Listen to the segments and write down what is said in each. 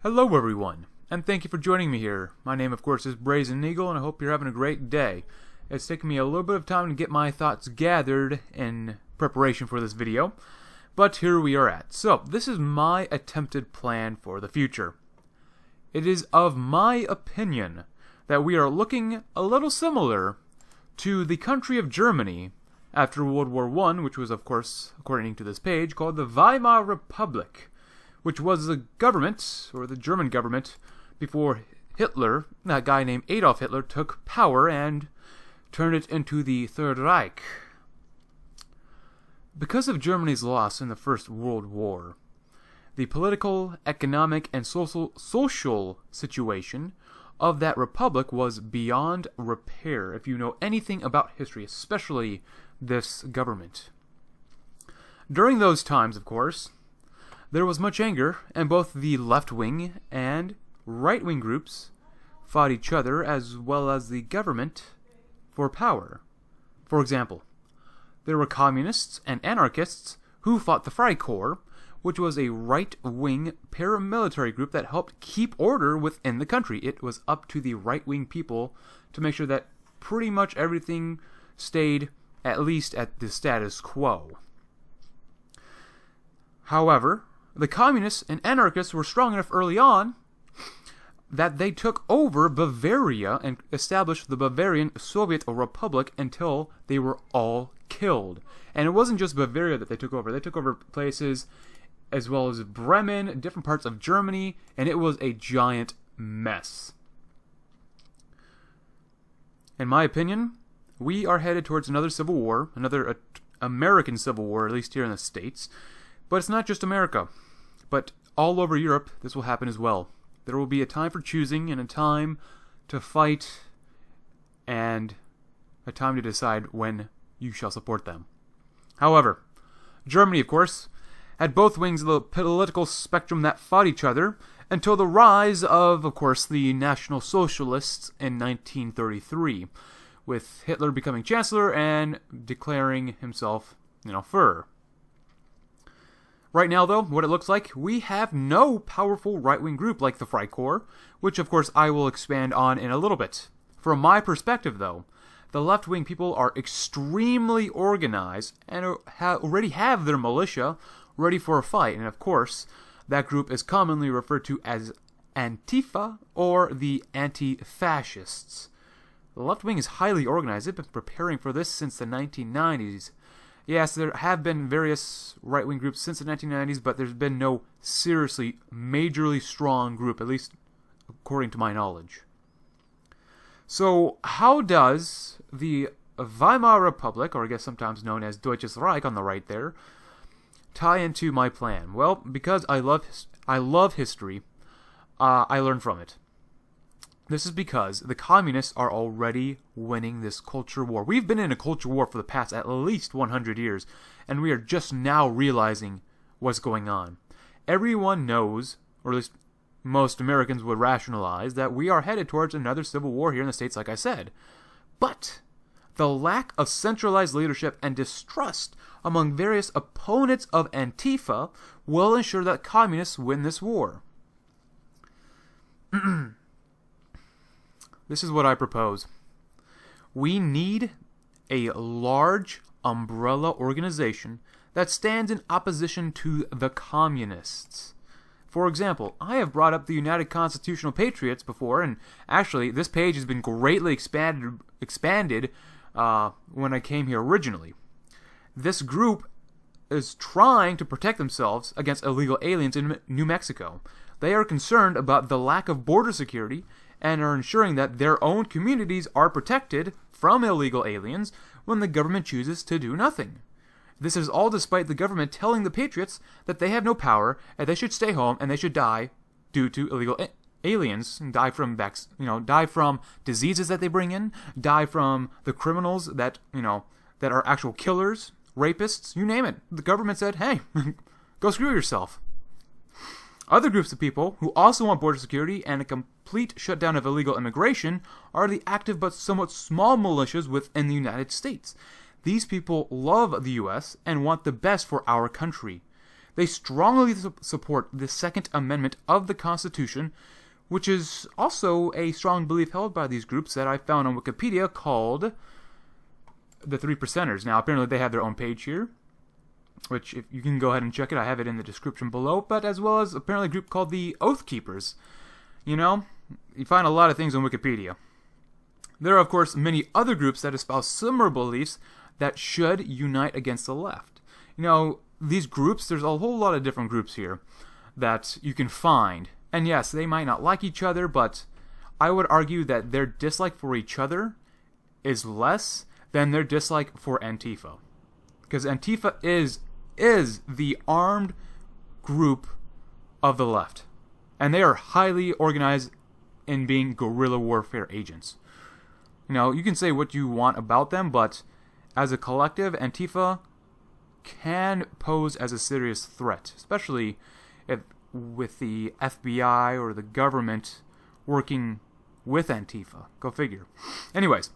Hello everyone, and thank you for joining me here. My name of course is Brazen Eagle, and I hope you're having a great day. It's taken me a little bit of time to get my thoughts gathered in preparation for this video, but here we are at. So, this is my attempted plan for the future. It is of my opinion that we are looking a little similar to the country of Germany after World War I, which was of course, according to this page, called the Weimar Republic, which was the government, or the German government, before Hitler, that guy named Adolf Hitler, took power and turned it into the Third Reich. Because of Germany's loss in the First World War, the political, economic, and social situation of that republic was beyond repair, if you know anything about history, especially this government. During those times, of course, there was much anger, and both the left-wing and right-wing groups fought each other as well as the government for power. For example, there were communists and anarchists who fought the Freikorps, which was a right-wing paramilitary group that helped keep order within the country. It was up to the right-wing people to make sure that pretty much everything stayed at least at the status quo. However, the communists and anarchists were strong enough early on that they took over Bavaria and established the Bavarian Soviet Republic until they were all killed. And it wasn't just Bavaria that they took over. They took over places as well as Bremen, different parts of Germany, and it was a giant mess. In my opinion, we are headed towards another civil war, another American civil war, at least here in the States. But it's not just America, but all over Europe this will happen as well. There will be a time for choosing and a time to fight and a time to decide when you shall support them. However, Germany, of course, had both wings of the political spectrum that fought each other until the rise of course, the National Socialists in 1933, with Hitler becoming chancellor and declaring himself, Führer. Right now, though, what it looks like, we have no powerful right-wing group like the Freikorps, which, of course, I will expand on in a little bit. From my perspective, though, the left-wing people are extremely organized and already have their militia ready for a fight. And, of course, that group is commonly referred to as Antifa or the anti-fascists. The left wing is highly organized. They've been preparing for this since the 1990s. Yes, there have been various right-wing groups since the 1990s, but there's been no seriously, majorly strong group, at least according to my knowledge. So, how does the Weimar Republic, or I guess sometimes known as Deutsches Reich on the right there, tie into my plan? Well, because I love history, I learn from it. This is because the communists are already winning this culture war. We've been in a culture war for the past at least 100 years, and we are just now realizing what's going on. Everyone knows, or at least most Americans would rationalize, that we are headed towards another civil war here in the States, like I said. But the lack of centralized leadership and distrust among various opponents of Antifa will ensure that communists win this war. This is what I propose. We need a large umbrella organization that stands in opposition to the communists. For example, I have brought up the United Constitutional Patriots before, and actually this page has been greatly expanded when I came here originally. This group is trying to protect themselves against illegal aliens in New Mexico. They are concerned about the lack of border security and are ensuring that their own communities are protected from illegal aliens when the government chooses to do nothing. This is all despite the government telling the Patriots that they have no power and they should stay home and they should die due to illegal aliens, and die from diseases that they bring in, die from the criminals that are actual killers, rapists, you name it. The government said, hey, go screw yourself. Other groups of people who also want border security and a complete shutdown of illegal immigration are the active but somewhat small militias within the United States. These people love the U.S. and want the best for our country. They strongly support the Second Amendment of the Constitution, which is also a strong belief held by these groups that I found on Wikipedia called the Three Percenters. Now, apparently they have their own page here, which if you can go ahead and check it. I have it in the description below, but as well as apparently a group called the Oath Keepers. You know, you find a lot of things on Wikipedia. There are, of course, many other groups that espouse similar beliefs that should unite against the left. You know, these groups, there's a whole lot of different groups here that you can find. And yes, they might not like each other, but I would argue that their dislike for each other is less than their dislike for Antifa. Because Antifa is the armed group of the left. And they are highly organized in being guerrilla warfare agents. You know, you can say what you want about them, but as a collective, Antifa can pose as a serious threat, especially if with the FBI or the government working with Antifa. Go figure. Anyways,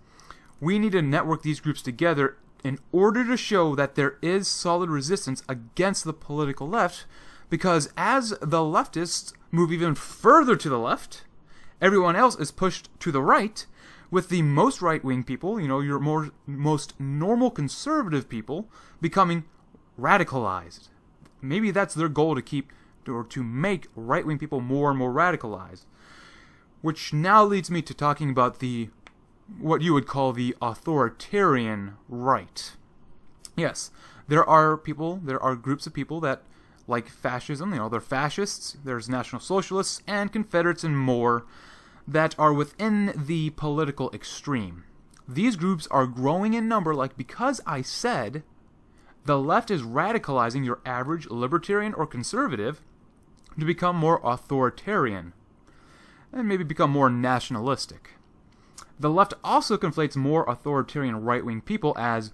we need to network these groups together in order to show that there is solid resistance against the political left, because as the leftists move even further to the left, everyone else is pushed to the right, with the most right-wing people, you know, your most normal conservative people, becoming radicalized. Maybe that's their goal, to keep or to make right-wing people more and more radicalized. Which now leads me to talking about what you would call the authoritarian right. Yes, there are groups of people that like fascism. You know, they're fascists, there's National Socialists and Confederates and more that are within the political extreme. These groups are growing in number, because I said the left is radicalizing your average libertarian or conservative to become more authoritarian and maybe become more nationalistic. The left also conflates more authoritarian right-wing people as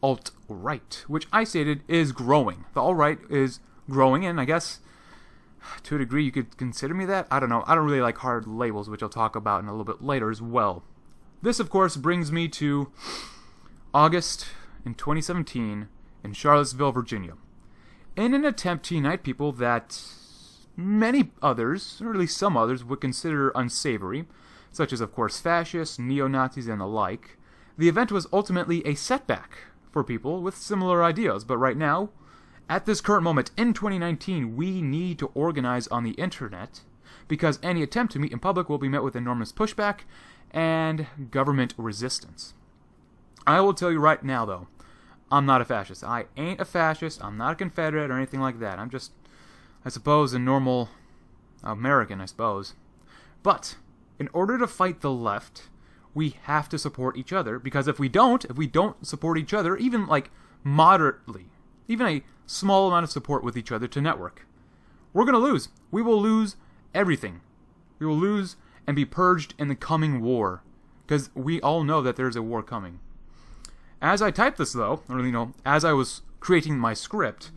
alt-right, which I stated is growing. The alt-right is growing, and I guess to a degree you could consider me that. I don't know. I don't really like hard labels, which I'll talk about in a little bit later as well. This, of course, brings me to August in 2017 in Charlottesville, Virginia. In an attempt to unite people that many others, or at least some others, would consider unsavory, such as, of course, fascists, neo-Nazis, and the like, the event was ultimately a setback for people with similar ideas. But right now, at this current moment in 2019, we need to organize on the internet, because any attempt to meet in public will be met with enormous pushback and government resistance. I will tell you right now, though, I'm not a fascist. I ain't a fascist, I'm not a Confederate or anything like that. I'm just, I suppose, a normal American, I suppose. But in order to fight the left, we have to support each other, because if we don't support each other, even moderately, even a small amount of support with each other to network, we're going to lose. We will lose everything. We will lose and be purged in the coming war, because we all know that there's a war coming. As I type this, though, or as I was creating my script,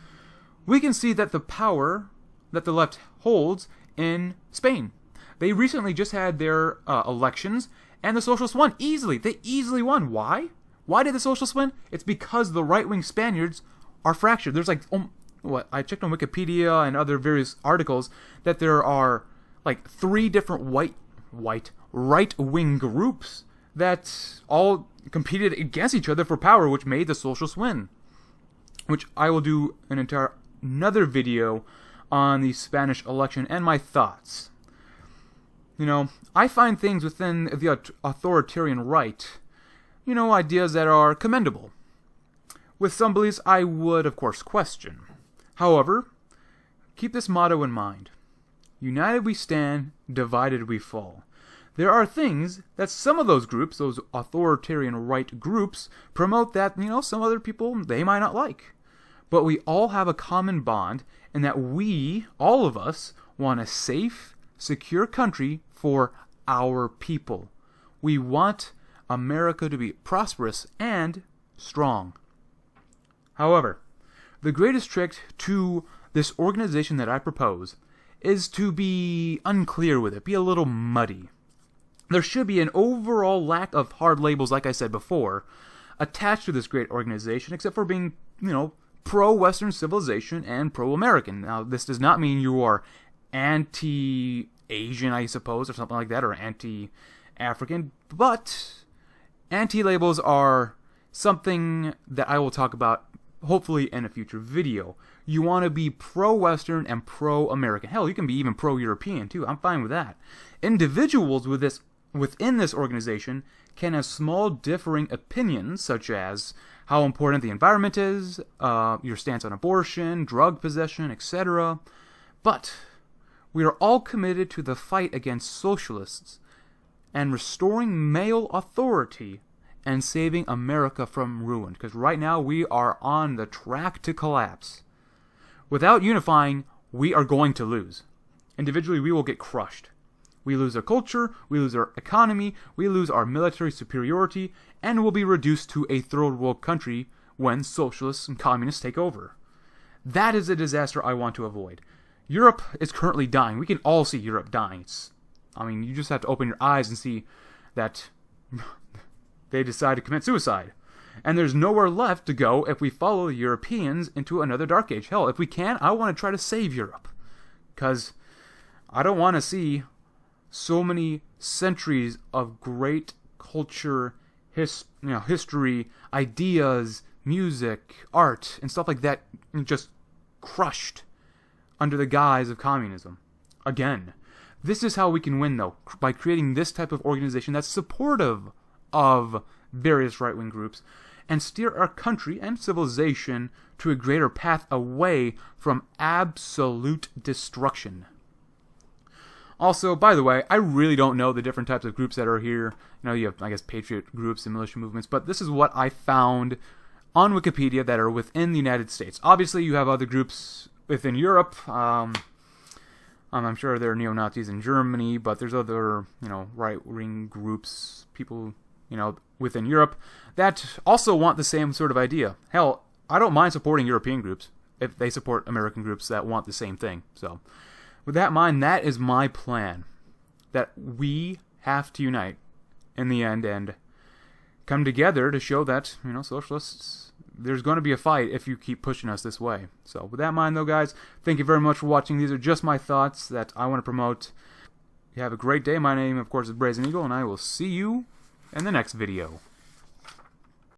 we can see that the power that the left holds in Spain. They recently just had their elections, and the Socialists won easily. They easily won. Why? Why did the Socialists win? It's because the right-wing Spaniards are fractured. There's I checked on Wikipedia and other various articles that there are 3 different right-wing groups that all competed against each other for power, which made the Socialists win. Which I will do another video on the Spanish election and my thoughts. I find things within the authoritarian right, ideas that are commendable. With some beliefs I would, of course, question. However, keep this motto in mind. United we stand, divided we fall. There are things that some of those groups, those authoritarian right groups, promote that, some other people, they might not like. But we all have a common bond in that we, all of us, want a safe, secure country for our people. We want America to be prosperous and strong. However, the greatest trick to this organization that I propose is to be unclear with it, be a little muddy. There should be an overall lack of hard labels, like I said before, attached to this great organization, except for being, pro-Western civilization and pro-American. Now, this does not mean you are anti-Asian, I suppose, or something like that, or anti-African, but anti-labels are something that I will talk about hopefully in a future video. You want to be pro-Western and pro-American. Hell, you can be even pro-European too. I'm fine with that. Individuals within this organization can have small differing opinions, such as how important the environment is, your stance on abortion, drug possession, etc. But we are all committed to the fight against socialists and restoring male authority and saving America from ruin. Because right now we are on the track to collapse. Without unifying, we are going to lose. Individually, we will get crushed. We lose our culture, we lose our economy, we lose our military superiority, and will be reduced to a third world country when socialists and communists take over. That is a disaster I want to avoid. Europe is currently dying. We can all see Europe dying. You just have to open your eyes and see that they decide to commit suicide. And there's nowhere left to go if we follow the Europeans into another dark age. Hell, if we can, I want to try to save Europe. Because I don't want to see so many centuries of great culture, history, ideas, music, art, and stuff like that just crushed under the guise of communism. Again, this is how we can win, though, by creating this type of organization that's supportive of various right-wing groups and steer our country and civilization to a greater path away from absolute destruction. Also, by the way, I really don't know the different types of groups that are here. You have, I guess, patriot groups and militia movements, but this is what I found on Wikipedia that are within the United States. Obviously, you have other groups within Europe. I'm sure there are neo-Nazis in Germany, but there's other, right-wing groups, people, within Europe that also want the same sort of idea. Hell, I don't mind supporting European groups if they support American groups that want the same thing. So, with that in mind, that is my plan. That we have to unite in the end and come together to show that, socialists, there's going to be a fight if you keep pushing us this way. So, with that in mind, though, guys, thank you very much for watching. These are just my thoughts that I want to promote. You have a great day. My name, of course, is Brazen Eagle, and I will see you in the next video.